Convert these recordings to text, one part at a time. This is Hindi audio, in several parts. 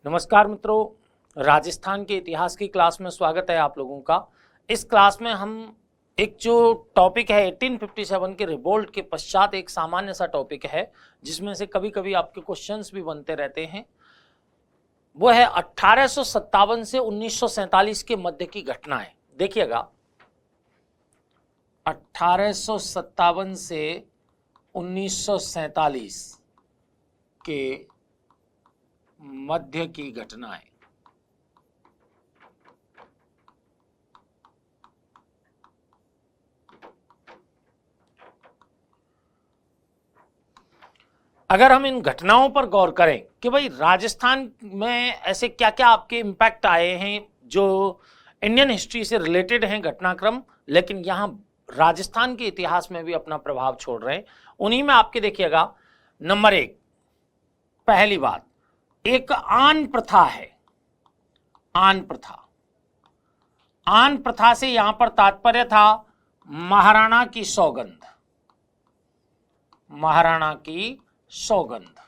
नमस्कार मित्रों, राजस्थान के इतिहास की क्लास में स्वागत है आप लोगों का। इस क्लास में हम एक जो टॉपिक है 1857 के रिवोल्ट के पश्चात एक सामान्य सा टॉपिक है जिसमें से कभी कभी आपके क्वेश्चंस भी बनते रहते हैं। वो है 1857 से 1947 के मध्य की घटनाएं। देखिएगा, 1857 से 1947 के मध्य की घटनाएं। अगर हम इन घटनाओं पर गौर करें कि भाई राजस्थान में ऐसे क्या क्या आपके इम्पैक्ट आए हैं जो इंडियन हिस्ट्री से रिलेटेड हैं घटनाक्रम, लेकिन यहाँ राजस्थान के इतिहास में भी अपना प्रभाव छोड़ रहे हैं, उन्हीं में आपके देखिएगा। नंबर 1, पहली बात, एक आन प्रथा है। आन प्रथा, आन प्रथा से यहां पर तात्पर्य था महाराणा की सौगंध। महाराणा की सौगंध।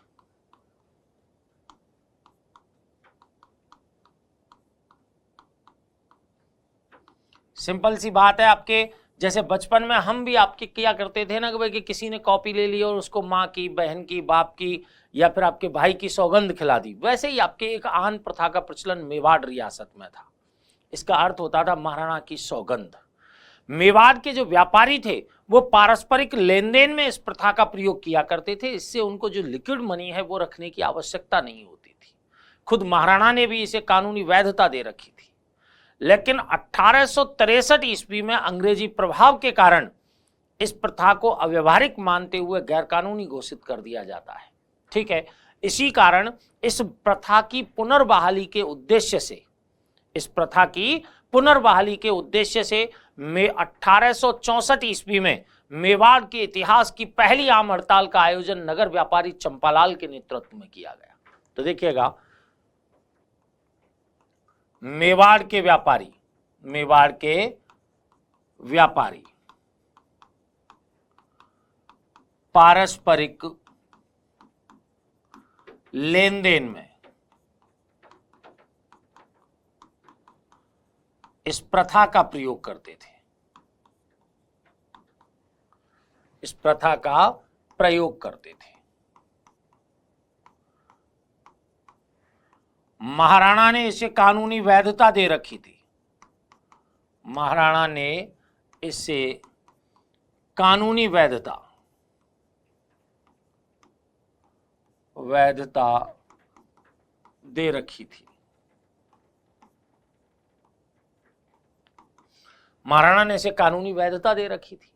सिंपल सी बात है, आपके जैसे बचपन में हम भी आपके किया करते थे ना कि भाई कि किसी ने कॉपी ले ली और उसको माँ की, बहन की, बाप की या फिर आपके भाई की सौगंध खिला दी, वैसे ही आपके एक आन प्रथा का प्रचलन मेवाड़ रियासत में था। इसका अर्थ होता था महाराणा की सौगंध। मेवाड़ के जो व्यापारी थे वो पारस्परिक लेन देन में इस प्रथा का प्रयोग किया करते थे। इससे उनको जो लिक्विड मनी है वो रखने की आवश्यकता नहीं होती थी। खुद महाराणा ने भी इसे कानूनी वैधता दे रखी थी। लेकिन 1863 ईस्वी में अंग्रेजी प्रभाव के कारण इस प्रथा को अव्यवहारिक मानते हुए गैरकानूनी घोषित कर दिया जाता है। ठीक है, इसी कारण इस प्रथा की पुनर्बहाली के उद्देश्य से, इस प्रथा की पुनर्बहाली के उद्देश्य से 1864 ईस्वी में मेवाड़ के इतिहास की पहली आम हड़ताल का आयोजन नगर व्यापारी चंपालाल के नेतृत्व में किया गया। तो देखिएगा, मेवाड़ के व्यापारी, मेवाड़ के व्यापारी पारस्परिक लेन देन में इस प्रथा का प्रयोग करते थे। इस प्रथा का प्रयोग करते थे। महाराणा ने इसे कानूनी वैधता दे रखी थी। महाराणा ने इसे कानूनी वैधता दे रखी थी। महाराणा ने इसे कानूनी वैधता दे रखी थी।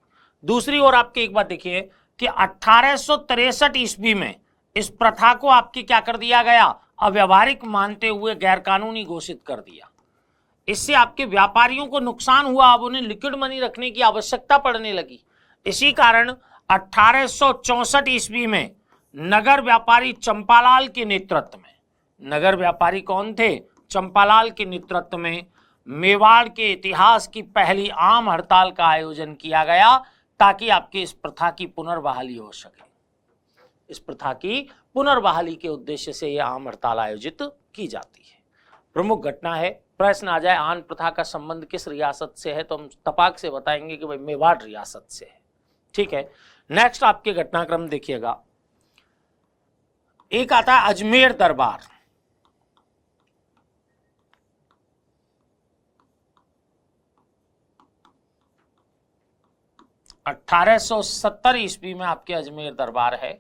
दूसरी ओर आपके एक बात देखिए कि 1863 ईस्वी में इस प्रथा को आपकी क्या कर दिया गया, अव्यवहारिक मानते हुए गैरकानूनी घोषित कर दिया। इससे आपके व्यापारियों को नुकसान हुआ। अब उन्हें लिक्विड मनी रखने की आवश्यकता पड़ने लगी। इसी कारण 1864 ईस्वी में नगर व्यापारी चंपालाल के नेतृत्व में, नगर व्यापारी कौन थे, चंपालाल के नेतृत्व में मेवाड़ के इतिहास की पहली आम हड़ताल का आयोजन किया गया ताकि आपकी इस प्रथा की पुनर्बहाली हो सके। इस प्रथा की पुनर्बहाली के उद्देश्य से यह आम हड़ताल आयोजित की जाती है। प्रमुख घटना है। प्रश्न आ जाए आन प्रथा का संबंध किस रियासत से है, तो हम तपाक से बताएंगे कि भाई मेवाड़ रियासत से है। ठीक है, नेक्स्ट आपके घटनाक्रम देखिएगा। एक आता है अजमेर दरबार। (1870) ईस्वी में आपके अजमेर दरबार है।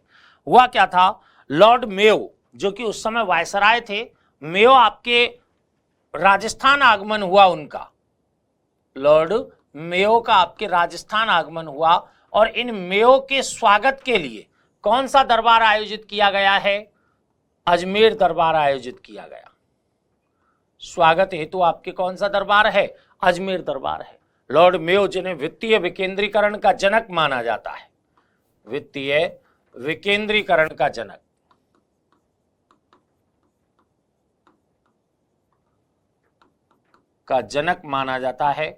हुआ क्या था, लॉर्ड मेयो जो कि उस समय वायसराय थे, मेयो आपके राजस्थान आगमन हुआ उनका। लॉर्ड मेयो का आपके राजस्थान आगमन हुआ और इन मेयो के स्वागत के लिए कौन सा दरबार आयोजित किया गया है, अजमेर दरबार आयोजित किया गया। स्वागत हेतु आपके कौन सा दरबार है, अजमेर दरबार है। लॉर्ड मेयो जिन्हें वित्तीय विकेंद्रीकरण का जनक माना जाता है, वित्तीय विकेंद्रीकरण का जनक, माना जाता है,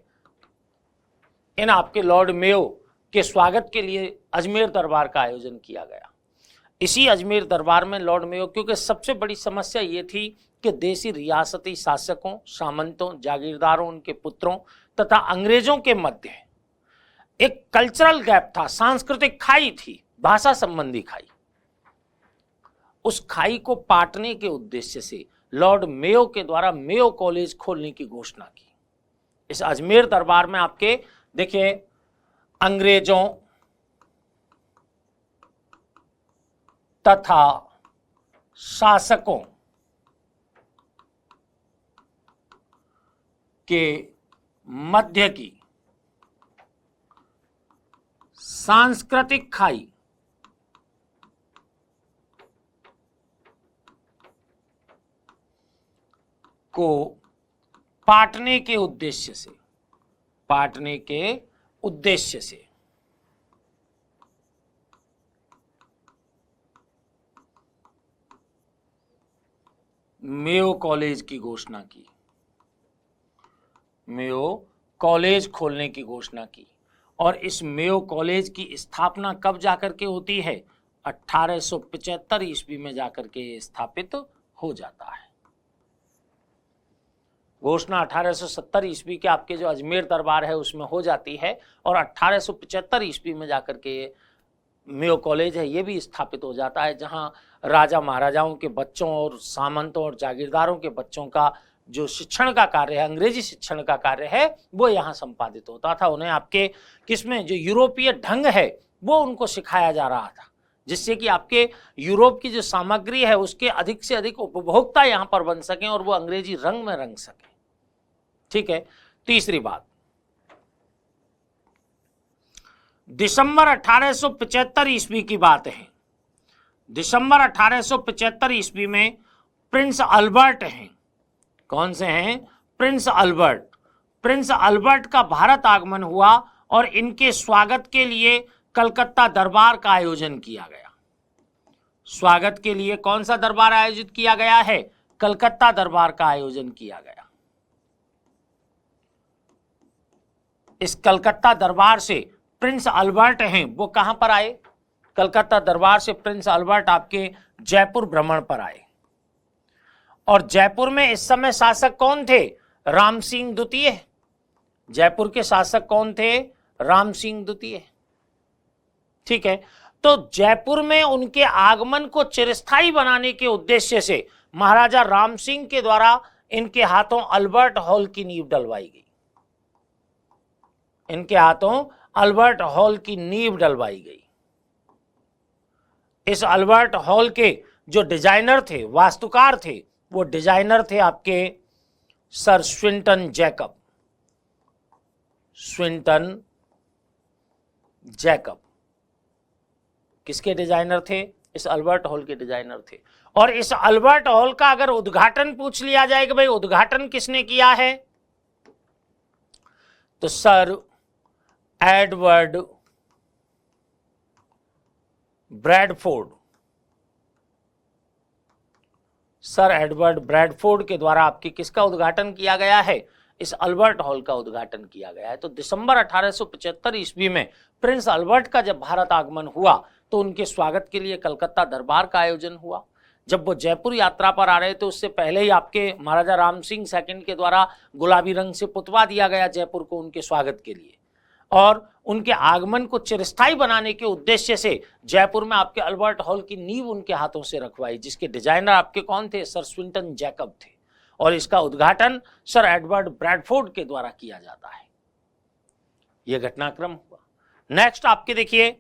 इन आपके लॉर्ड मेयो के स्वागत के लिए अजमेर दरबार का आयोजन किया गया। इसी अजमेर दरबार में लॉर्ड मेयो, क्योंकि सबसे बड़ी समस्या ये थी कि देशी रियासती शासकों, सामंतों, जागीरदारों, उनके पुत्रों तथा अंग्रेजों के मध्य एक कल्चरल गैप था, सांस्कृतिक खाई थी, भाषा संबंधी खाई। उस खाई को पाटने के उद्देश्य से लॉर्ड मेयो के द्वारा मेयो कॉलेज खोलने की घोषणा की। इस अजमेर दरबार में आपके देखिए अंग्रेजों तथा शासकों के मध्य की सांस्कृतिक खाई को पाटने के उद्देश्य से मेयो कॉलेज की घोषणा की, मेयो कॉलेज खोलने की घोषणा की। और इस मेयो कॉलेज की स्थापना कब जाकर के होती है? 1875 ईस्वी में जाकर के स्थापित हो जाता है। घोषणा 1870 ईस्वी के आपके जो अजमेर दरबार है उसमें हो जाती है और 1875 ईस्वी में जाकर के मेयो कॉलेज है ये भी स्थापित हो जाता है, जहां राजा महाराजाओं के बच्चों और सामंतों और जागीरदारों के बच्चों का जो शिक्षण का कार्य है, अंग्रेजी शिक्षण का कार्य है, वो यहाँ संपादित होता था। उन्हें आपके किसमें जो यूरोपीय ढंग है वो उनको सिखाया जा रहा था, जिससे कि आपके यूरोप की जो सामग्री है उसके अधिक से अधिक उपभोक्ता यहाँ पर बन सकें और वो अंग्रेजी रंग में रंग सकें। ठीक है। तीसरी बात, दिसंबर 1875 ईस्वी की बात है। दिसंबर 1875 ईस्वी में प्रिंस अल्बर्ट हैं। कौन से हैं? Prince Albert. प्रिंस अल्बर्ट का भारत आगमन हुआ और इनके स्वागत के लिए कलकत्ता दरबार का आयोजन किया गया। स्वागत के लिए कौन सा दरबार आयोजित किया गया है? कलकत्ता दरबार का आयोजन किया गया। इस कलकत्ता दरबार से प्रिंस अल्बर्ट हैं वो कहां पर आए? कलकत्ता दरबार से प्रिंस अल्बर्ट आपके जयपुर भ्रमण पर आए। और जयपुर में इस समय शासक कौन थे? राम सिंह द्वितीय। जयपुर के शासक कौन थे? राम सिंह द्वितीय। ठीक है। तो जयपुर में उनके आगमन को चिरस्थायी बनाने के उद्देश्य से महाराजा राम सिंह के द्वारा इनके हाथों अल्बर्ट हॉल की नींव डलवाई गई। इनके हाथों अल्बर्ट हॉल की नींव डलवाई गई। इस अल्बर्ट हॉल के जो डिजाइनर थे, वास्तुकार थे, वो डिजाइनर थे आपके sir Swinton Jacob. Swinton Jacob किसके डिजाइनर थे? इस अल्बर्ट हॉल के डिजाइनर थे। और इस अल्बर्ट हॉल का अगर उद्घाटन पूछ लिया जाए कि भाई उद्घाटन किसने किया है, तो sir Edward Bradford, sir Edward Bradford के द्वारा आपकी किसका उद्घाटन किया गया है? इस अल्बर्ट हॉल का उद्घाटन किया गया है। तो दिसंबर 1875 ईस्वी में प्रिंस अल्बर्ट का जब भारत आगमन हुआ तो उनके स्वागत के लिए कलकत्ता दरबार का आयोजन हुआ। जब वो जयपुर यात्रा पर आ रहे थे उससे पहले ही आपके महाराजा राम सिंह सेकंड के द्वारा गुलाबी रंग से पुतवा दिया गया जयपुर को उनके स्वागत के लिए, और उनके आगमन को चिरस्थायी बनाने के उद्देश्य से जयपुर में आपके अल्बर्ट हॉल की नींव उनके हाथों से रखवाई, जिसके डिजाइनर आपके कौन थे? सर स्विंटन जैकब थे। और इसका उद्घाटन सर एडवर्ड ब्रैडफोर्ड के द्वारा किया जाता है। यह घटनाक्रम हुआ। नेक्स्ट आपके देखिए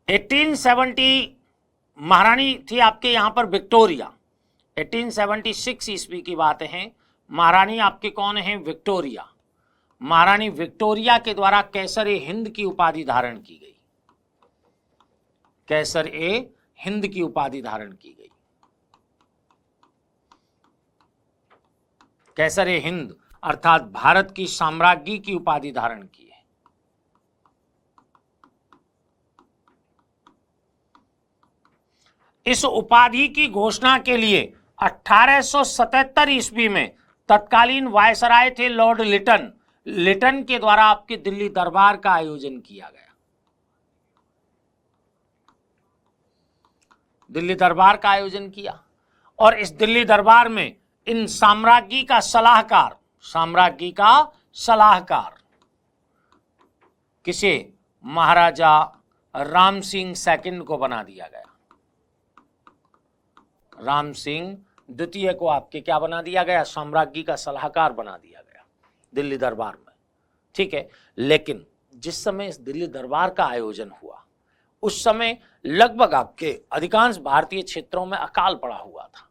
1870 महारानी थी आपके यहां पर विक्टोरिया। 1876 ईस्वी की बात है। महारानी आपके कौन है? विक्टोरिया। महारानी विक्टोरिया के द्वारा कैसर ए हिंद की उपाधि धारण की गई। कैसर ए हिंद की उपाधि धारण की गई। कैसर ए हिंद अर्थात भारत की साम्राज्ञी की उपाधि धारण की है। इस उपाधि की घोषणा के लिए 1877 ईस्वी में तत्कालीन वायसराय थे लॉर्ड लिटन। लिटन के द्वारा आपके दिल्ली दरबार का आयोजन किया गया। दिल्ली दरबार का आयोजन किया। और इस दिल्ली दरबार में इन साम्राज्ञी का सलाहकार किसे? महाराजा राम सिंह सेकंड को बना दिया गया। राम सिंह द्वितीय को आपके क्या बना दिया गया? साम्राज्ञी का सलाहकार बना दिया गया दिल्ली दरबार में। ठीक है, लेकिन जिस समय इस दिल्ली दरबार का आयोजन हुआ उस समय लगभग आपके अधिकांश भारतीय क्षेत्रों में अकाल पड़ा हुआ था।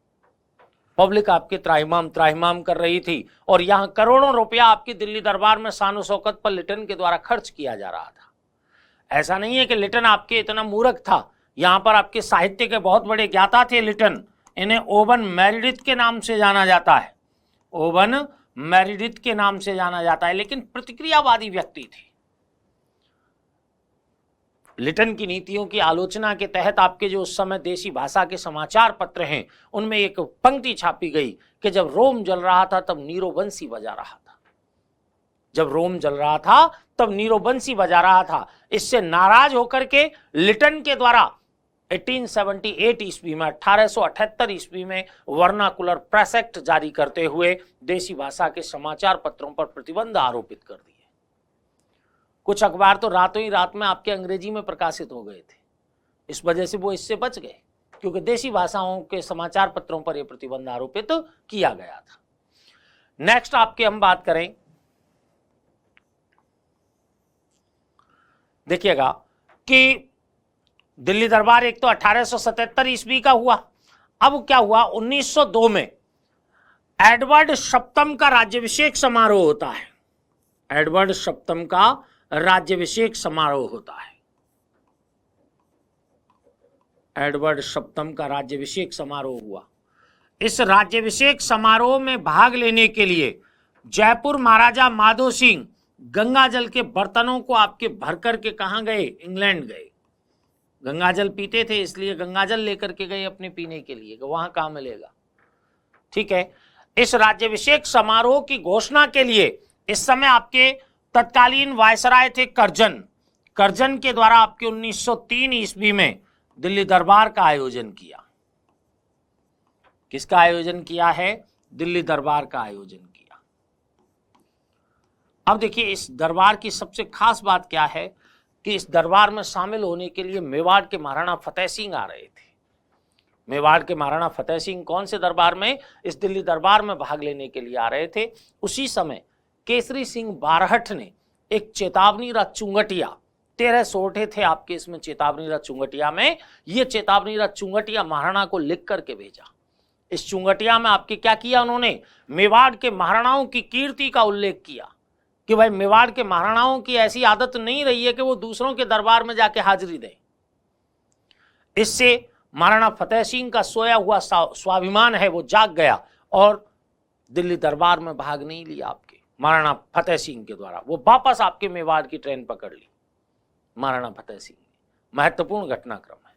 पब्लिक आपके त्राहिमाम कर रही थी और यहां करोड़ों रुपया आपकी दिल्ली दरबार में शान शौकत पर लिटन के द्वारा खर्च किया जा रहा था। ऐसा नहीं है कि लिटन आपके इतना मूर्ख था, यहां पर आपके साहित्य के बहुत बड़े ज्ञाता थे लिटन। इन्हें ओवन मेरिडिथ के नाम से जाना जाता है, ओवन मेरिडिथ के नाम से जाना जाता है, लेकिन प्रतिक्रियावादी व्यक्ति थे। लिटन की नीतियों की आलोचना के तहत आपके जो उस समय देसी भाषा के समाचार पत्र हैं उनमें एक पंक्ति छापी गई कि जब रोम जल रहा था तब नीरो बंसी बजा रहा था। जब रोम जल रहा था तब नीरो बंसी बजा रहा था। इससे नाराज होकर के लिटन के द्वारा 1878 ईस्वी में 1878 ईस्वी में वर्नाकुलर प्रेस एक्ट जारी करते हुए देसी भाषा के समाचार पत्रों पर प्रतिबंध आरोपित कर दिए। कुछ अखबार तो रातों ही रात में आपके अंग्रेजी में प्रकाशित हो गए थे। इस वजह से वो इससे बच गए, क्योंकि देसी भाषाओं के समाचार पत्रों पर यह प्रतिबंध आरोपित किया गया था। नेक्स्ट आपके हम बात करें, देखिएगा कि दिल्ली दरबार एक तो 1877 ईस्वी का हुआ। अब क्या हुआ, 1902 में एडवर्ड सप्तम का राज्याभिषेक समारोह होता है। एडवर्ड सप्तम का राज्याभिषेक समारोह होता है। एडवर्ड सप्तम का राज्याभिषेक समारोह हुआ। इस राज्याभिषेक समारोह में भाग लेने के लिए जयपुर महाराजा माधो सिंह गंगा जल के बर्तनों को आपके भर करके कहां गए? इंग्लैंड गए। गंगा जल पीते थे इसलिए गंगा जल लेकर के गए अपने पीने के लिए, वहां कहां मिलेगा। ठीक है, इस राज्याभिषेक समारोह की घोषणा के लिए इस समय आपके तत्कालीन वायसराय थे करजन के द्वारा आपके 1903 ईस्वी में दिल्ली दरबार का आयोजन किया। किसका आयोजन किया है? दिल्ली दरबार का आयोजन किया। अब देखिए इस दरबार की सबसे खास बात क्या है कि इस दरबार में शामिल होने के लिए मेवाड़ के महाराणा फतेह सिंह आ रहे थे। मेवाड़ के महाराणा फतेह सिंह कौन से दरबार में? इस दिल्ली दरबार में भाग लेने के लिए आ रहे थे। उसी समय केसरी सिंह बारहट ने एक चेतावनी रथ चुंगटिया, 13 सोरठे थे आपके इसमें चेतावनी रथ चुंगटिया में। ये चेतावनी रथ चुंगटिया महाराणा को लिख करके भेजा। इस चुंगटिया में आपके क्या किया उन्होंने? मेवाड़ के महाराणाओं की कीर्ति का उल्लेख किया कि भाई मेवाड़ के महाराणाओं की ऐसी आदत नहीं रही है कि वो दूसरों के दरबार में जाके हाजिरी दें। इससे महाराणा फतेह सिंह का सोया हुआ स्वाभिमान है वो जाग गया और दिल्ली दरबार में भाग नहीं लिया आपके महाराणा फतेह सिंह के द्वारा। वो वापस आपके मेवाड़ की ट्रेन पकड़ ली महाराणा फतेह सिंह। महत्वपूर्ण घटनाक्रम है।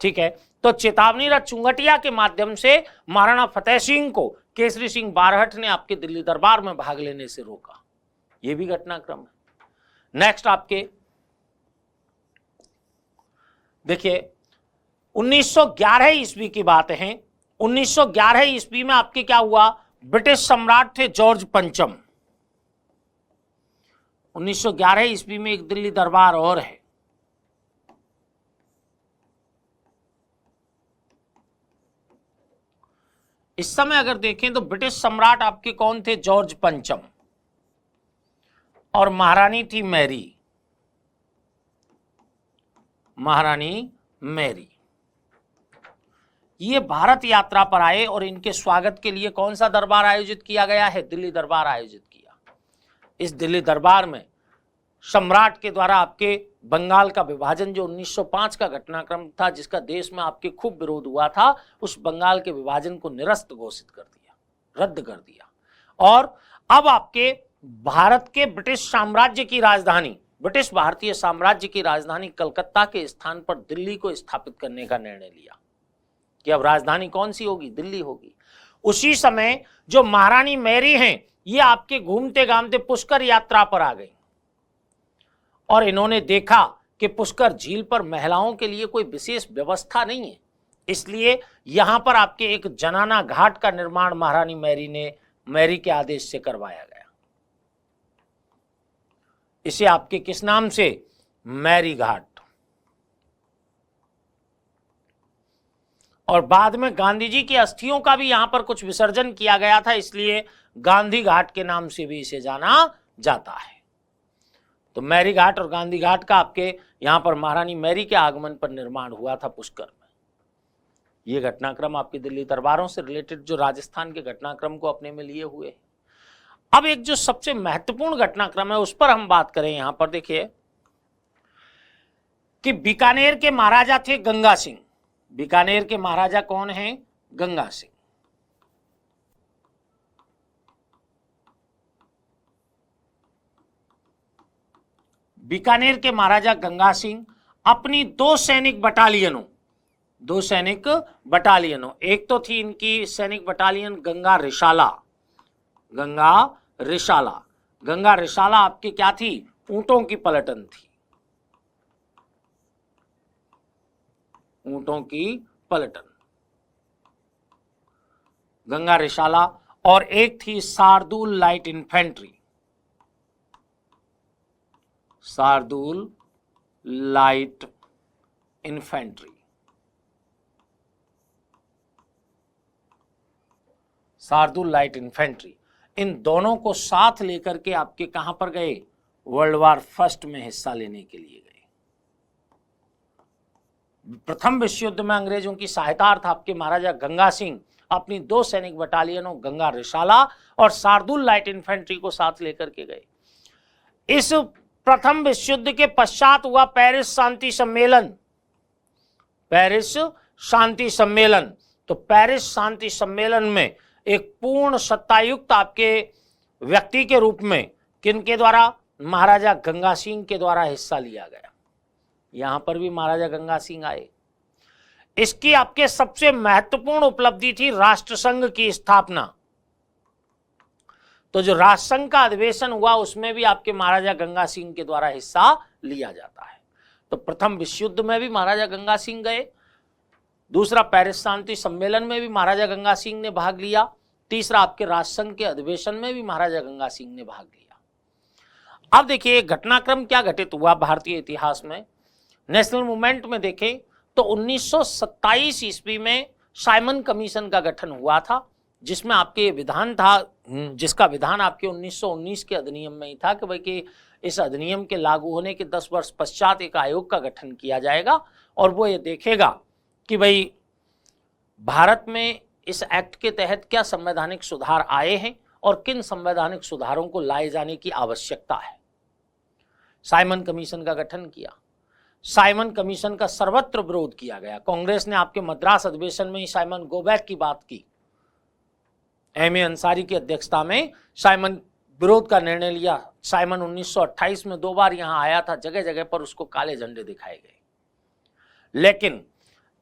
ठीक है, तो चेतावनी रथ चुंगटिया के माध्यम से महाराणा फतेह सिंह को केसरी सिंह बारहट ने आपके दिल्ली दरबार में भाग लेने से रोका। यह भी घटनाक्रम है। नेक्स्ट आपके देखिए 1911 ईस्वी की बात है। 1911 ईस्वी में आपके क्या हुआ? ब्रिटिश सम्राट थे जॉर्ज पंचम। 1911 ईस्वी में एक दिल्ली दरबार और है। इस समय अगर देखें तो ब्रिटिश सम्राट आपके कौन थे? जॉर्ज पंचम। और महारानी थी मैरी, महारानी मैरी। ये भारत यात्रा पर आए और इनके स्वागत के लिए कौन सा दरबार आयोजित किया गया है? दिल्ली दरबार आयोजित किया। इस दिल्ली दरबार में सम्राट के द्वारा आपके बंगाल का विभाजन जो 1905 का घटनाक्रम था, जिसका देश में आपके खूब विरोध हुआ था, उस बंगाल के विभाजन को निरस्त घोषित कर दिया, रद्द कर दिया। और अब आपके भारत के ब्रिटिश साम्राज्य की राजधानी, ब्रिटिश भारतीय साम्राज्य की राजधानी कलकत्ता के स्थान पर दिल्ली को स्थापित करने का निर्णय लिया कि अब राजधानी कौन सी होगी? दिल्ली होगी। उसी समय जो महारानी मैरी हैं, ये आपके घूमते घामते पुष्कर यात्रा पर आ गई और इन्होंने देखा कि पुष्कर झील पर महिलाओं के लिए कोई विशेष व्यवस्था नहीं है। इसलिए यहां पर आपके एक जनाना घाट का निर्माण महारानी मैरी के आदेश से करवाया गया। इसे आपके किस नाम से? मैरी घाट। और बाद में गांधी जी की अस्थियों का भी यहां पर कुछ विसर्जन किया गया था, इसलिए गांधी घाट के नाम से भी इसे जाना जाता है। तो मैरी घाट और गांधी घाट का आपके यहां पर महारानी मैरी के आगमन पर निर्माण हुआ था पुष्कर में। ये घटनाक्रम आपके दिल्ली दरबारों से रिलेटेड जो राजस्थान के घटनाक्रम को अपने में लिए हुए। अब एक जो सबसे महत्वपूर्ण घटनाक्रम है उस पर हम बात करें। यहां पर देखिए कि बीकानेर के महाराजा थे गंगा सिंह। बीकानेर के महाराजा कौन हैं? गंगा सिंह। बीकानेर के महाराजा गंगा सिंह अपनी दो सैनिक बटालियनों, एक तो थी इनकी सैनिक बटालियन गंगा रिशाला आपकी क्या थी? ऊंटों की पलटन थी, ऊंटों की पलटन गंगा रिशाला। और एक थी Shardul light infantry, Shardul light infantry. Shardul light infantry इन दोनों को साथ लेकर के आपके कहां पर गए? वर्ल्ड वार फर्स्ट में हिस्सा लेने के लिए गए। प्रथम विश्व युद्ध में अंग्रेजों की सहायतार्थ आपके महाराजा गंगा सिंह अपनी दो सैनिक बटालियनों गंगा रिशाला और शार्दुल लाइट इन्फेंट्री को साथ लेकर के गए। इस प्रथम विश्व युद्ध के पश्चात हुआ पेरिस शांति सम्मेलन। तो पेरिस शांति सम्मेलन में एक पूर्ण सत्तायुक्त आपके व्यक्ति के रूप में किनके द्वारा? महाराजा गंगा सिंह के द्वारा हिस्सा लिया गया। यहां पर भी महाराजा गंगा सिंह आए। इसकी आपके सबसे महत्वपूर्ण उपलब्धि थी राष्ट्रसंघ की स्थापना। तो जो राष्ट्रसंघ का अधिवेशन हुआ उसमें भी आपके महाराजा गंगा सिंह के द्वारा हिस्सा लिया जाता है। तो प्रथम विश्व युद्ध में भी महाराजा गंगा सिंह गए, दूसरा पेरिस शांति सम्मेलन में भी महाराजा गंगा सिंह ने भाग लिया, तीसरा आपके राष्ट्रसंघ के अधिवेशन में भी महाराजा गंगा सिंह ने भाग लिया। अब देखिए घटनाक्रम क्या घटित हुआ भारतीय इतिहास में। नेशनल मूवमेंट में देखें तो 1927 ईस्वी में साइमन कमीशन का गठन हुआ था, जिसमें आपके विधान था, जिसका विधान आपके 1919 के अधिनियम में ही था कि भाई कि इस अधिनियम के लागू होने के 10 वर्ष पश्चात एक आयोग का गठन किया जाएगा और वो ये देखेगा कि भाई भारत में इस एक्ट के तहत क्या संवैधानिक सुधार आए हैं और किन संवैधानिक सुधारों को लाए जाने की आवश्यकता है। साइमन कमीशन का गठन किया। साइमन कमीशन का सर्वत्र विरोध किया गया। कांग्रेस ने आपके मद्रास अधिवेशन में ही साइमन गो बैक की बात की। एम ए अंसारी की अध्यक्षता में साइमन विरोध का निर्णय लिया। साइमन 1928 में 2 बार यहां आया था, जगह जगह पर उसको काले झंडे दिखाए गए। लेकिन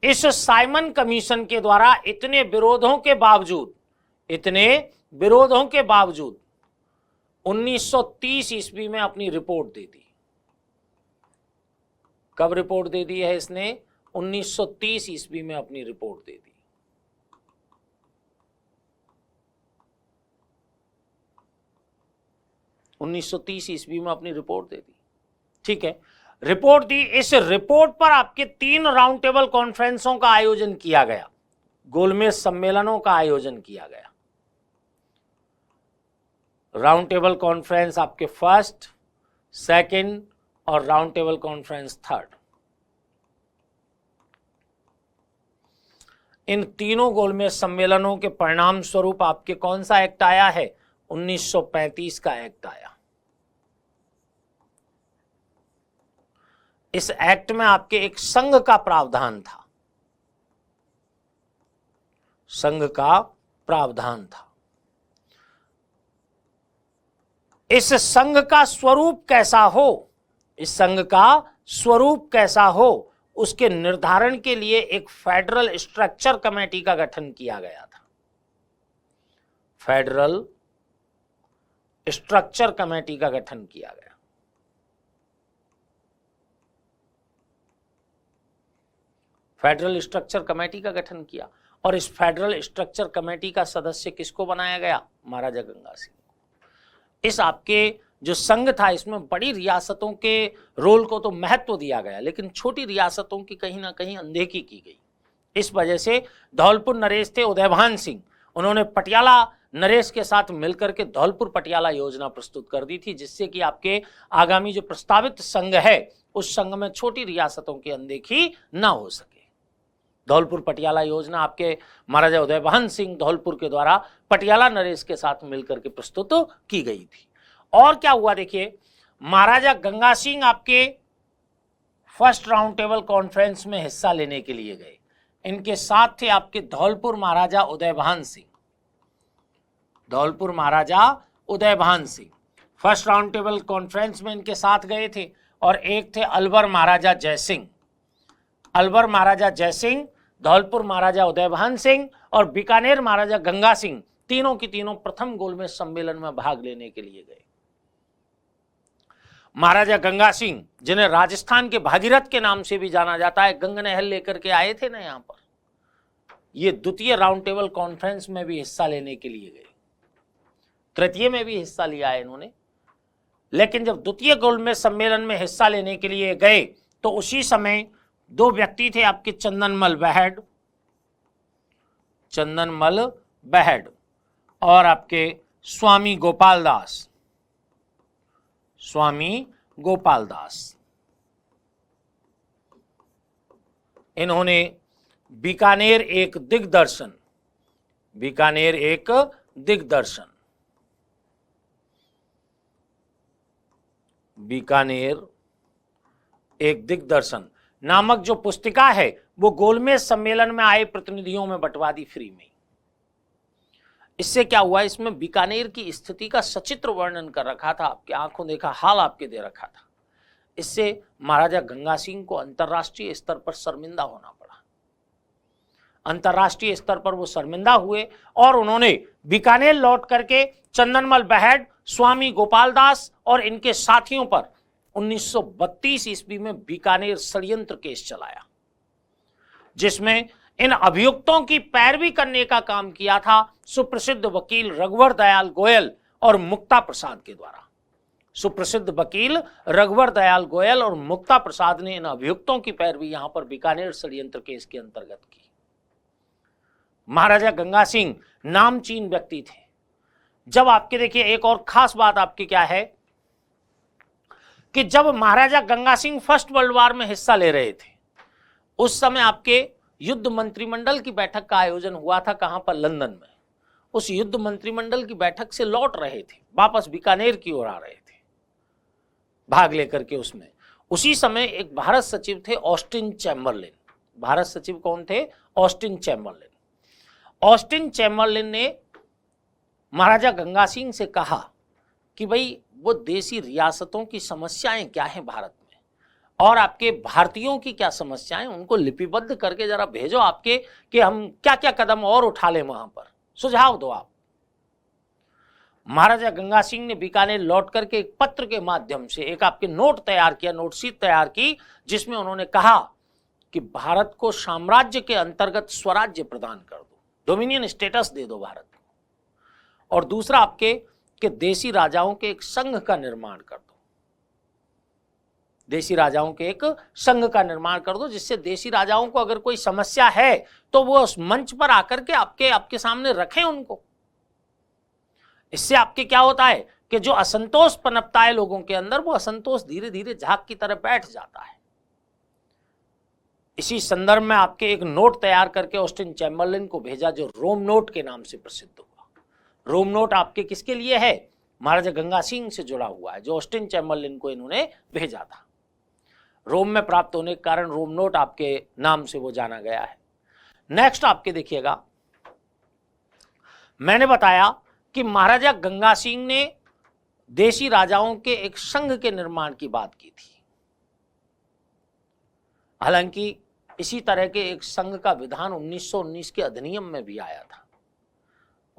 इस साइमन कमीशन के द्वारा इतने विरोधों के बावजूद 1930 ईस्वी में अपनी रिपोर्ट दे दी। कब रिपोर्ट दे दी है इसने? 1930 ईस्वी में अपनी रिपोर्ट दे दी। ईस्वी में अपनी रिपोर्ट दे दी। ठीक है, रिपोर्ट दी। इस रिपोर्ट पर आपके 3 राउंड टेबल कॉन्फ्रेंसों का आयोजन किया गया, गोलमेज सम्मेलनों का आयोजन किया गया। राउंड टेबल कॉन्फ्रेंस आपके फर्स्ट, सेकंड और राउंड टेबल कॉन्फ्रेंस थर्ड। इन तीनों गोलमेज सम्मेलनों के परिणाम स्वरूप आपके कौन सा एक्ट आया है? 1935 का एक्ट आया। इस एक्ट में आपके एक संघ का प्रावधान था, संघ का प्रावधान था। इस संघ का स्वरूप कैसा हो, इस संघ का स्वरूप कैसा हो, उसके निर्धारण के लिए एक फेडरल स्ट्रक्चर कमेटी का गठन किया गया था। फेडरल स्ट्रक्चर कमेटी का गठन किया गया। फेडरल स्ट्रक्चर कमेटी का गठन किया और इस फेडरल स्ट्रक्चर कमेटी का सदस्य किसको बनाया गया? महाराजा गंगा सिंह को। इस आपके जो संघ था इसमें बड़ी रियासतों के रोल को तो महत्व दिया गया, लेकिन छोटी रियासतों की कहीं ना कहीं अनदेखी की गई। इस वजह से धौलपुर नरेश थे उदयभान सिंह, उन्होंने पटियाला नरेश के साथ मिलकर के धौलपुर पटियाला योजना प्रस्तुत कर दी थी, जिससे कि आपके आगामी जो प्रस्तावित संघ है उस संघ में छोटी रियासतों की अनदेखी ना हो सके। धौलपुर पटियाला योजना आपके महाराजा उदयभान सिंह धौलपुर के द्वारा पटियाला नरेश के साथ मिलकर के प्रस्तुत की गई थी। और क्या हुआ देखिए, महाराजा गंगा सिंह आपके फर्स्ट राउंड टेबल कॉन्फ्रेंस में हिस्सा लेने के लिए गए। इनके साथ थे आपके Dholpur Maharaja Udaybhan Singh, Dholpur Maharaja Udaybhan Singh first round table conference में इनके साथ गए थे। और एक थे अलवर महाराजा जयसिंह, अलवर महाराजा जयसिंह, धौलपुर महाराजा उदयभान सिंह और बीकानेर महाराजा गंगा सिंह, तीनों की तीनों प्रथम गोलमेज सम्मेलन में भाग लेने के लिए गए। महाराजा गंगा सिंह, जिन्हें राजस्थान के भागीरथ के नाम से भी जाना जाता है, गंगा नहर लेकर के आए थे ना यहाँ पर, ये द्वितीय राउंड टेबल कॉन्फ्रेंस में भी हिस्सा लेने के लिए गए। तृतीय में भी हिस्सा लिया है इन्होंने, लेकिन जब द्वितीय गोलमेज सम्मेलन में हिस्सा लेने के लिए गए तो उसी समय दो व्यक्ति थे आपके चंदनमल बेहड, चंदनमल बेहड और आपके स्वामी गोपाल दास, स्वामी गोपाल दास। इन्होंने बीकानेर एक दिग्दर्शन, बीकानेर एक दिग्दर्शन, बीकानेर एक दिग्दर्शन नामक जो पुस्तिका है वो गोलमेज सम्मेलन में आए प्रतिनिधियों में बंटवा दी फ्री में। इससे क्या हुआ, इसमें बीकानेर की स्थिति का सचित्र वर्णन कर रखा था, आपकी आंखों देखा हाल आपके दे रखा था। इससे महाराजा गंगा सिंह को अंतर्राष्ट्रीय स्तर पर शर्मिंदा होना पड़ा। अंतर्राष्ट्रीय स्तर पर वो शर्मिंदा हुए और उन्होंने बीकानेर लौट करके चंदनमल बेहड, स्वामी गोपाल दास और इनके साथियों पर 1932 ईस्वी में बीकानेर षड्यंत्र केस चलाया, जिसमें इन अभियुक्तों की पैरवी करने का काम किया था सुप्रसिद्ध वकील रघुवर दयाल गोयल और मुक्ता प्रसाद के द्वारा। सुप्रसिद्ध वकील रघुवर दयाल गोयल और मुक्ता प्रसाद ने इन अभियुक्तों की पैरवी यहां पर बीकानेर षड्यंत्र केस के अंतर्गत की। महाराजा गंगा सिंह नामचीन व्यक्ति थे। जब आपके देखिए एक और खास बात आपकी क्या है कि जब Maharaja Ganga Singh first world war में हिस्सा ले रहे थे उस समय आपके युद्ध मंत्रिमंडल की बैठक का आयोजन हुआ था, कहां पर? लंदन में। उस युद्ध मंत्रिमंडल की बैठक से लौट रहे थे, वापस बीकानेर की ओर आ रहे थे भाग लेकर के उसमें। उसी समय एक भारत सचिव थे ऑस्टिन चैम्बरलिन। भारत सचिव कौन थे? Austin Chamberlain. ऑस्टिन चैम्बरलिन ने महाराजा गंगा सिंह से कहा कि भाई वो देसी रियासतों की समस्याएं क्या हैं भारत में और आपके भारतीयों की क्या समस्याएं, उनको लिपिबद्ध करके जरा भेजो आपके कि हम क्या क्या कदम और उठा लें, वहां पर सुझाव दो आप। महाराजा गंगा सिंह ने बीकानेर लौट करके एक पत्र के माध्यम से एक आपके नोट तैयार किया, नोटशीट तैयार की, जिसमें उन्होंने कहा कि भारत को साम्राज्य के अंतर्गत स्वराज्य प्रदान कर दो, डोमिनियन स्टेटस दे दो भारत को, और दूसरा आपके कि देसी राजाओं के एक संघ का निर्माण कर दो, देसी राजाओं के एक संघ का निर्माण कर दो, जिससे देसी राजाओं को अगर कोई समस्या है तो वो उस मंच पर आकर के आपके सामने रखें उनको। इससे आपके क्या होता है कि जो असंतोष पनपता है लोगों के अंदर, वो असंतोष धीरे धीरे झाग की तरह बैठ जाता है। इसी संदर्भ में आपके एक नोट तैयार करके ऑस्टिन चैम्बरलिन को भेजा, जो रोम नोट के नाम से प्रसिद्ध हुआ। रोम नोट आपके किसके लिए है? महाराजा गंगा सिंह से जुड़ा हुआ है, जो ऑस्टिन चैम्बरलिन को इन्होंने भेजा था। रोम में प्राप्त होने के कारण रोम नोट आपके नाम से वो जाना गया है। नेक्स्ट आपके देखिएगा, मैंने बताया कि महाराजा गंगा सिंह ने देसी राजाओं के एक संघ के निर्माण की बात की थी। हालांकि इसी तरह के एक संघ का विधान 1919 के अधिनियम में भी आया था।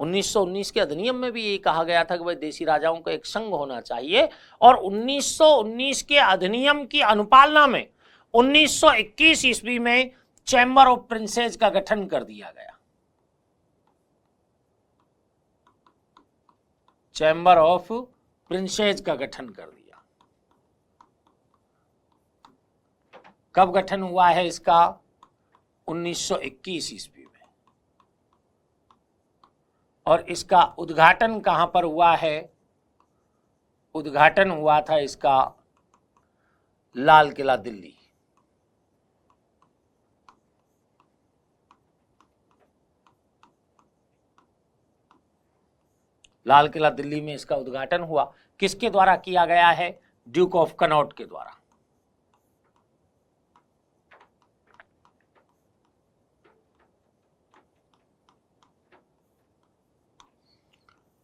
1919 के अधिनियम में भी ये कहा गया था कि भाई देसी राजाओं का एक संघ होना चाहिए, और 1919 के अधिनियम की अनुपालना में 1921 ईस्वी में चैम्बर ऑफ प्रिंसेस का गठन कर दिया गया। चैम्बर ऑफ प्रिंसेस का गठन कर दिया। कब गठन हुआ है इसका? 1921 ईस्वी में। और इसका उद्घाटन कहां पर हुआ है? उद्घाटन हुआ था इसका लाल किला, दिल्ली। लाल किला दिल्ली में इसका उद्घाटन हुआ। किसके द्वारा किया गया है? ड्यूक ऑफ कनॉट के द्वारा।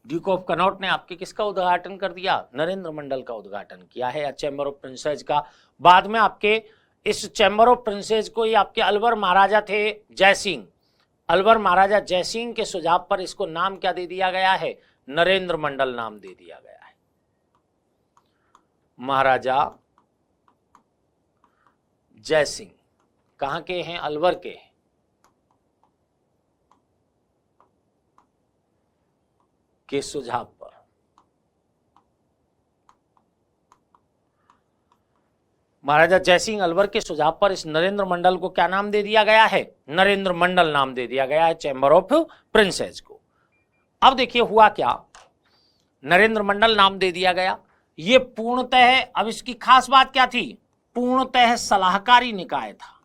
ड्यूक ऑफ कनॉट ने आपके किसका उद्घाटन कर दिया? नरेंद्र मंडल का उद्घाटन किया है, या चैम्बर ऑफ प्रिंसेस का। बाद में आपके इस चैम्बर ऑफ प्रिंसेस को ही आपके अलवर महाराजा थे जयसिंह, अलवर महाराजा जयसिंह के सुझाव पर इसको नाम क्या दे दिया गया है? नरेंद्र मंडल नाम दे दिया गया है। महाराजा जयसिंह कहां के हैं? अलवर के हैं। के सुझाव पर महाराजा जयसिंह अलवर के सुझाव पर इस नरेंद्र मंडल को क्या नाम दे दिया गया है? नरेंद्र मंडल नाम दे दिया गया है चैम्बर ऑफ प्रिंसेस को। अब देखिए हुआ क्या, नरेंद्र मंडल नाम दे दिया गया। ये पूर्णतः, अब इसकी खास बात क्या थी? पूर्णतः सलाहकारी निकाय था।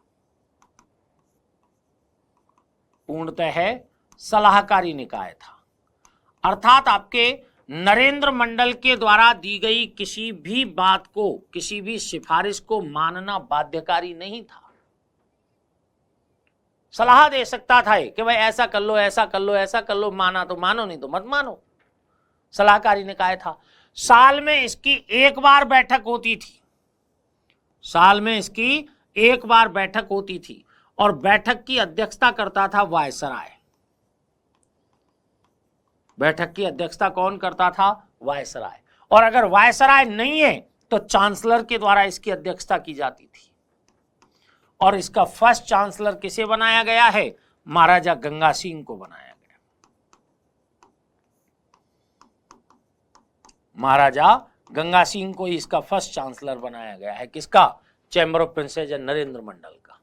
पूर्णतः सलाहकारी निकाय था, अर्थात आपके नरेंद्र मंडल के द्वारा दी गई किसी भी बात को, किसी भी सिफारिश को मानना बाध्यकारी नहीं था। सलाह दे सकता था कि भाई ऐसा कर लो, ऐसा कर लो, ऐसा कर लो, माना तो मानो, नहीं तो मत मानो। सलाहकारी निकाय था। साल में इसकी एक बार बैठक होती थी। साल में इसकी एक बार बैठक होती थी और बैठक की अध्यक्षता करता था वायसराय। बैठक की अध्यक्षता कौन करता था? वायसराय। और अगर वायसराय नहीं है तो चांसलर के द्वारा इसकी अध्यक्षता की जाती थी। और इसका फर्स्ट चांसलर किसे बनाया गया है? महाराजा गंगा सिंह को बनाया गया। महाराजा गंगा सिंह को इसका फर्स्ट चांसलर बनाया गया है। किसका? चैम्बर ऑफ प्रिंसेस नरेंद्र मंडल का।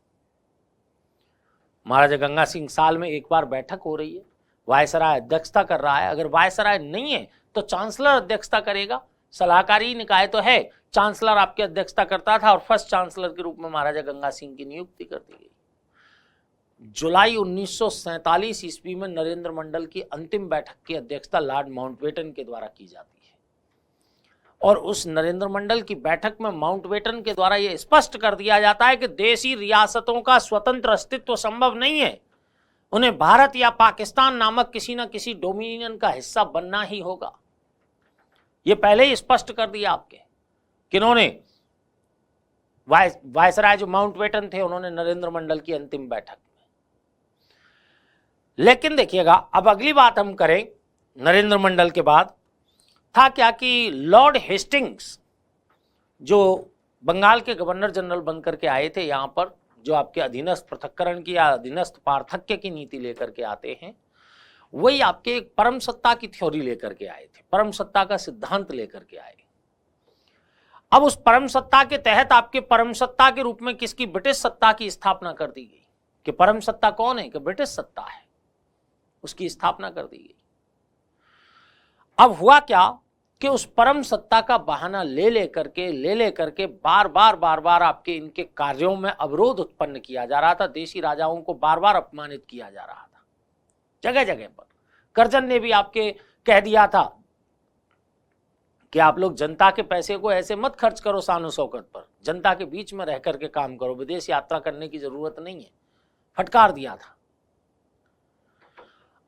महाराजा गंगा सिंह, साल में एक बार बैठक हो रही है, वायसराय अध्यक्षता कर रहा है। अगर वायसराय नहीं है तो चांसलर अध्यक्षता करेगा। सलाहकारी निकाय तो है, चांसलर आपकी अध्यक्षता करता था और फर्स्ट चांसलर के रूप में महाराजा गंगा सिंह की नियुक्ति कर दी गई। जुलाई 1947 ईस्वी में नरेंद्र मंडल की अंतिम बैठक की अध्यक्षता लॉर्ड माउंटबेटन के द्वारा की जाती है। और उस नरेंद्र मंडल की बैठक में माउंटबेटन के द्वारा यह स्पष्ट कर दिया जाता है कि देशी रियासतों का स्वतंत्र अस्तित्व संभव नहीं है, उन्हें भारत या पाकिस्तान नामक किसी न किसी डोमिनियन का हिस्सा बनना ही होगा। यह पहले ही स्पष्ट कर दिया आपके, किन्होंने? वायसराय जो माउंटबेटन थे, उन्होंने नरेंद्र मंडल की अंतिम बैठक में। लेकिन देखिएगा, अब अगली बात हम करें नरेंद्र मंडल के बाद, था क्या कि लॉर्ड हेस्टिंग्स जो बंगाल के गवर्नर जनरल बनकर के आए थे यहां पर, जो आपके अधीनस्थ पृथक्करण की या अधीनस्थ पार्थक्य की नीति लेकर के आते हैं, वही आपके एक परम सत्ता की थ्योरी लेकर के आए थे, परम सत्ता का सिद्धांत लेकर के आए। अब उस परम सत्ता के तहत आपके परम सत्ता के रूप में किसकी? ब्रिटिश सत्ता की स्थापना कर दी गई। कि परम सत्ता कौन है? कि ब्रिटिश सत्ता है, उसकी स्थापना कर दी गई। अब हुआ क्या कि उस परम सत्ता का बहाना ले लेकर के बार बार आपके इनके कार्यों में अवरोध उत्पन्न किया जा रहा था। देशी राजाओं को बार बार अपमानित किया जा रहा था जगह जगह पर। कर्जन ने भी आपके कह दिया था कि आप लोग जनता के पैसे को ऐसे मत खर्च करो शान शौकत पर, जनता के बीच में रह करके काम करो, विदेश यात्रा करने की जरूरत नहीं है, फटकार दिया था।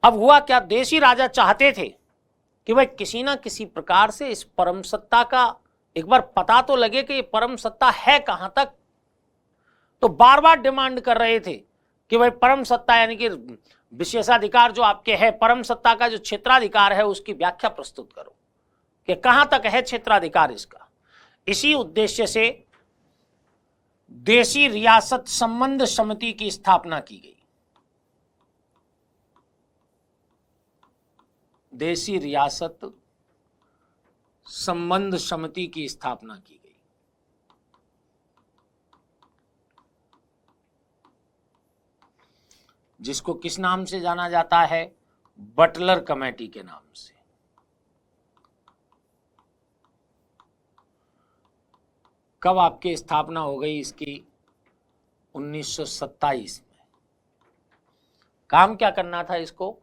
अब हुआ क्या, देशी राजा चाहते थे कि भाई किसी ना किसी प्रकार से इस परम सत्ता का एक बार पता तो लगे कि ये परम सत्ता है कहां तक। तो बार बार डिमांड कर रहे थे कि भाई परम सत्ता यानी कि विशेषाधिकार जो आपके है, परम सत्ता का जो क्षेत्राधिकार है उसकी व्याख्या प्रस्तुत करो कि कहां तक है क्षेत्राधिकार इसका। इसी उद्देश्य से देशी रियासत संबंध समिति की स्थापना की गई। देशी रियासत संबंध समिति की स्थापना की गई। जिसको किस नाम से जाना जाता है? बटलर कमेटी के नाम से। कब आपकी स्थापना हो गई इसकी? 1927 में। काम क्या करना था इसको?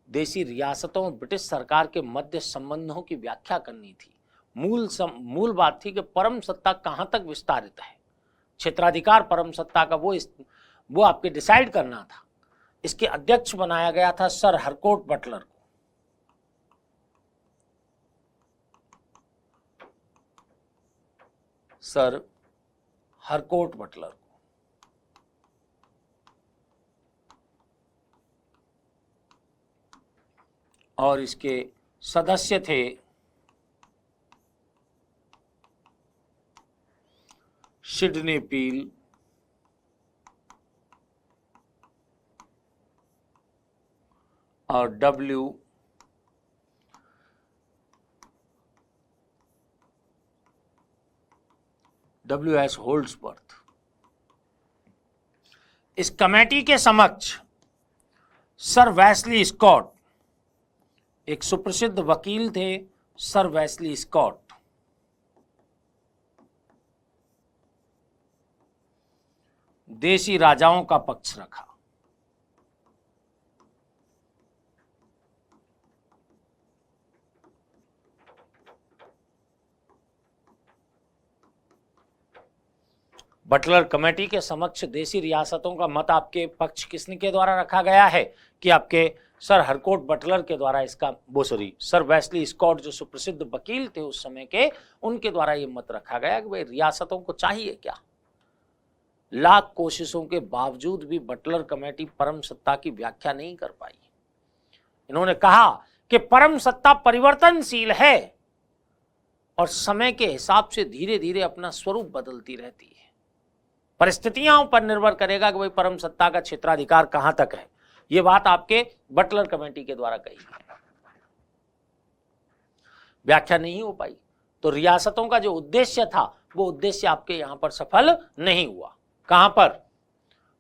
देशी रियासतों और ब्रिटिश सरकार के मध्य संबंधों की व्याख्या करनी थी। मूल बात थी कि परम सत्ता कहां तक विस्तारित है, क्षेत्राधिकार परम सत्ता का वो आपके डिसाइड करना था। इसके अध्यक्ष बनाया गया था सर हरकोट बटलर को। सर हरकोट बटलर को। और इसके सदस्य थे सिडनी पील, और W.S. होल्ड्सवर्थ। इस कमेटी के समक्ष सर वेस्ली स्कॉट, एक सुप्रसिद्ध वकील थे सर वेस्ली स्कॉट, देशी राजाओं का पक्ष रखा। बटलर कमेटी के समक्ष देशी रियासतों का मत आपके पक्ष किसने के द्वारा रखा गया है? कि आपके सर हरकोट बटलर के द्वारा इसका सर वेस्ली स्कॉट जो सुप्रसिद्ध वकील थे उस समय के, उनके द्वारा यह मत रखा गया कि भाई रियासतों को चाहिए क्या। लाख कोशिशों के बावजूद भी बटलर कमेटी परम सत्ता की व्याख्या नहीं कर पाई। इन्होंने कहा कि परम सत्ता परिवर्तनशील है और समय के हिसाब से धीरे धीरे अपना स्वरूप बदलती रहती है। परिस्थितियों पर निर्भर करेगा कि भाई परम सत्ता का क्षेत्राधिकार कहां तक है। यह बात आपके बटलर कमेटी के द्वारा कही गई। व्याख्या नहीं हो पाई तो रियासतों का जो उद्देश्य था वो उद्देश्य आपके यहां पर सफल नहीं हुआ। कहां पर?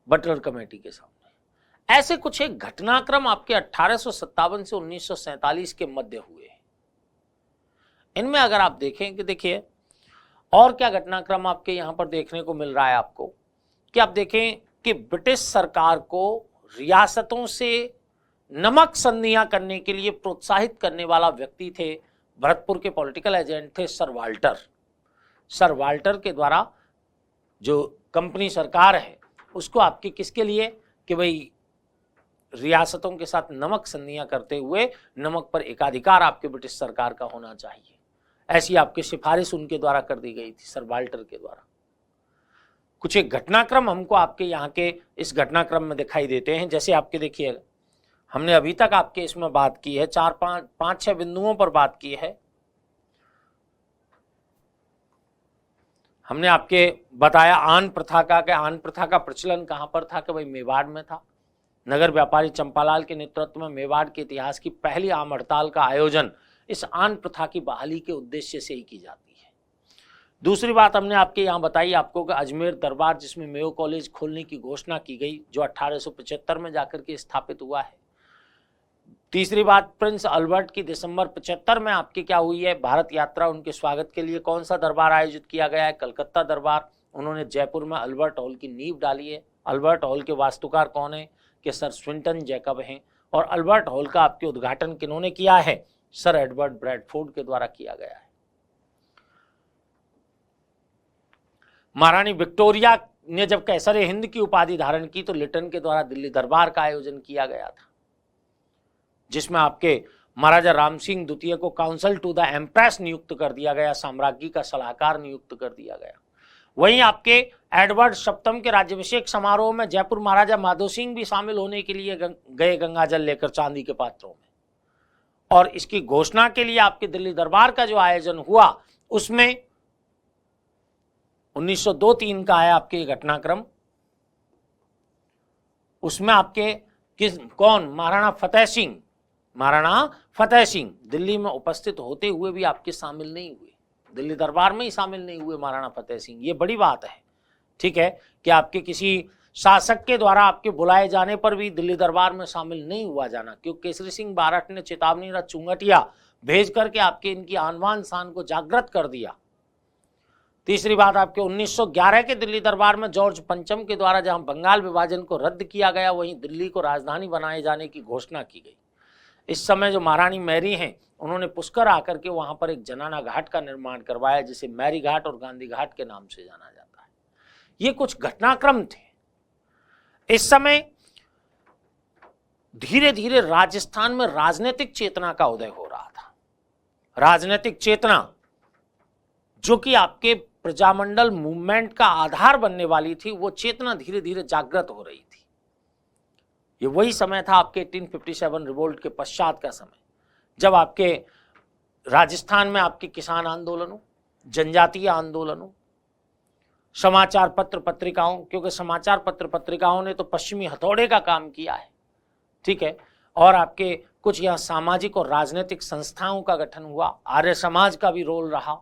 बटलर कमेटी के सामने। ऐसे कुछ एक घटनाक्रम आपके 1857 से 1947 के मध्य हुए। इनमें अगर आप देखें कि देखिए और क्या घटनाक्रम आपके यहां पर देखने को मिल रहा है आपको, कि आप देखें कि ब्रिटिश सरकार को रियासतों से नमक संधियां करने के लिए प्रोत्साहित करने वाला व्यक्ति थे, भरतपुर के पॉलिटिकल एजेंट थे सर वाल्टर। सर वाल्टर के द्वारा जो कंपनी सरकार है उसको आपके किसके लिए कि भाई रियासतों के साथ नमक संधियां करते हुए नमक पर एकाधिकार आपके ब्रिटिश सरकार का होना चाहिए, ऐसी आपकी सिफारिश उनके द्वारा कर दी गई थी सर वाल्टर के द्वारा। कुछ एक घटनाक्रम हमको आपके यहाँ के इस घटनाक्रम में दिखाई देते हैं। जैसे आपके देखिए हमने अभी तक आपके इसमें बात की है, 4-5-6 बिंदुओं पर बात की है। हमने आपके बताया आन प्रथा का, कि आन प्रथा का प्रचलन कहां पर था? कि भाई मेवाड़ में था। नगर व्यापारी चंपालाल के नेतृत्व में मेवाड़ के इतिहास की पहली आम हड़ताल का आयोजन इस आन प्रथा की बहाली के उद्देश्य से ही की जाती है। दूसरी बात हमने आपके यहाँ बताई आपको कि अजमेर दरबार जिसमें मेयो कॉलेज खोलने की घोषणा की गई, जो 1875 में जाकर के स्थापित हुआ है। तीसरी बात प्रिंस अल्बर्ट की दिसंबर 75 में आपकी क्या हुई है? भारत यात्रा। उनके स्वागत के लिए कौन सा दरबार आयोजित किया गया है? कलकत्ता दरबार। उन्होंने जयपुर में अल्बर्ट हॉल की नींव डाली है। अल्बर्ट हॉल के वास्तुकार कौन है? कि सर स्विंटन जैकब हैं। और अल्बर्ट हॉल का आपके उद्घाटन किन्होंने किया है? सर एडवर्ड ब्रैडफोर्ड के द्वारा किया गया है। महारानी विक्टोरिया ने जब कैसरे हिंद की उपाधि धारण की तो लिटन के द्वारा दिल्ली दरबार का आयोजन किया गया था, जिसमें आपके महाराजा राम सिंह द्वितीय को काउंसिल टू द एम्प्रेस नियुक्त कर दिया गया, साम्राज्ञी का सलाहकार नियुक्त कर दिया गया। वहीं आपके एडवर्ड सप्तम के राज्याभिषेक समारोह में जयपुर महाराजा माधो सिंह भी शामिल होने के लिए गए गंगाजल लेकर चांदी के पात्रों में। और इसकी घोषणा के लिए आपके दिल्ली दरबार का जो आयोजन हुआ उसमें 1902-3 का है आपके घटनाक्रम। उसमें आपके कौन, महाराणा फतेह सिंह दिल्ली में उपस्थित होते हुए भी आपके शामिल नहीं हुए, दिल्ली दरबार में ही शामिल नहीं हुए महाराणा फतेह सिंह। ये बड़ी बात है, ठीक है, कि आपके किसी शासक के द्वारा आपके बुलाए जाने पर भी दिल्ली दरबार में शामिल नहीं हुआ जाना, क्योंकि केसरी सिंह बारठ ने चेतावनी रथ चुंगटिया भेज करके आपके इनकी आन बान शान को जागृत कर दिया। तीसरी बात, आपके 1911 के दिल्ली दरबार में जॉर्ज पंचम के द्वारा जहां बंगाल विभाजन को रद्द किया गया, वहीं दिल्ली को राजधानी बनाए जाने की घोषणा की गई। इस समय जो महारानी मैरी हैं, उन्होंने पुष्कर आकर के वहां पर एक जनाना घाट का निर्माण करवाया, जिसे मैरी घाट और गांधी घाट के नाम से जाना जाता है। ये कुछ घटनाक्रम थे। इस समय धीरे धीरे राजस्थान में राजनीतिक चेतना का उदय हो रहा था। राजनीतिक चेतना जो कि आपके प्रजामंडल मूवमेंट का आधार बनने वाली थी, वो चेतना धीरे धीरे जागृत हो रही थी। ये वही समय था आपके 1857 रिवोल्ट के पश्चात का समय, जब आपके राजस्थान में आपके किसान आंदोलनों, जनजातीय आंदोलनों, समाचार पत्र पत्रिकाओं, क्योंकि समाचार पत्र पत्रिकाओं ने तो पश्चिमी हथौड़े का काम किया है, ठीक है, और आपके कुछ यहाँ सामाजिक और राजनीतिक संस्थाओं का गठन हुआ, आर्य समाज का भी रोल रहा।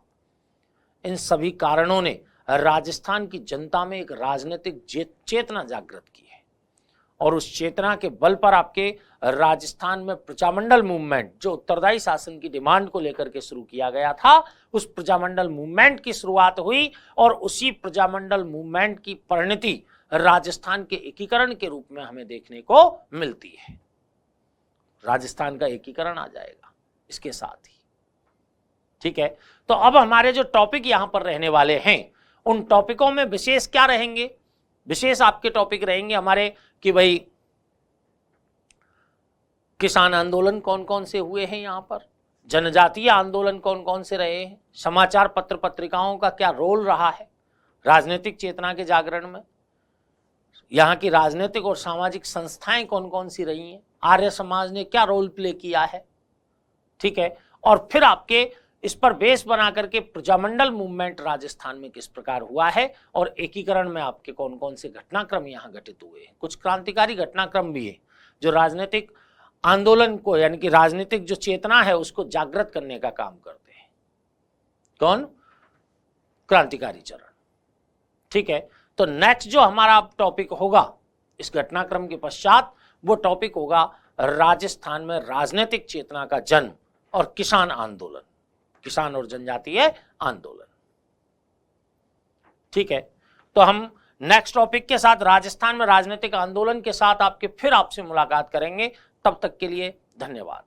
इन सभी कारणों ने राजस्थान की जनता में एक राजनीतिक चेतना जागृत की है, और उस चेतना के बल पर आपके राजस्थान में प्रजामंडल मूवमेंट, जो उत्तरदायी शासन की डिमांड को लेकर के शुरू किया गया था, उस प्रजामंडल मूवमेंट की शुरुआत हुई, और उसी प्रजामंडल मूवमेंट की परिणति राजस्थान के एकीकरण के रूप में हमें देखने को मिलती है। राजस्थान का एकीकरण आ जाएगा इसके साथ ही, ठीक है। तो अब हमारे जो टॉपिक यहां पर रहने वाले हैं, उन टॉपिकों में विशेष क्या रहेंगे? विशेष आपके टॉपिक रहेंगे हमारे कि भाई किसान आंदोलन कौन कौन से हुए हैं, यहां पर जनजातीय आंदोलन कौन कौन से रहे हैं, समाचार पत्र पत्रिकाओं का क्या रोल रहा है राजनीतिक चेतना के जागरण में, यहाँ की राजनीतिक और सामाजिक संस्थाएं कौन कौन सी रही हैं, आर्य समाज ने क्या रोल प्ले किया है, ठीक है। और फिर आपके इस पर बेस बना करके प्रजामंडल मूवमेंट राजस्थान में किस प्रकार हुआ है, और एकीकरण में आपके कौन कौन से घटनाक्रम यहाँ घटित हुए हैं। कुछ क्रांतिकारी घटनाक्रम भी है जो राजनीतिक आंदोलन को, यानी कि राजनीतिक जो चेतना है उसको जागृत करने का काम करते हैं। कौन? क्रांतिकारी चरण, ठीक है। तो नेक्स्ट जो हमारा टॉपिक होगा इस घटनाक्रम के पश्चात, वो टॉपिक होगा राजस्थान में राजनीतिक चेतना का जन्म और किसान आंदोलन, किसान और जनजातीय आंदोलन, ठीक है। तो हम नेक्स्ट टॉपिक के साथ, राजस्थान में राजनीतिक आंदोलन के साथ आपसे मुलाकात करेंगे। तब तक के लिए धन्यवाद।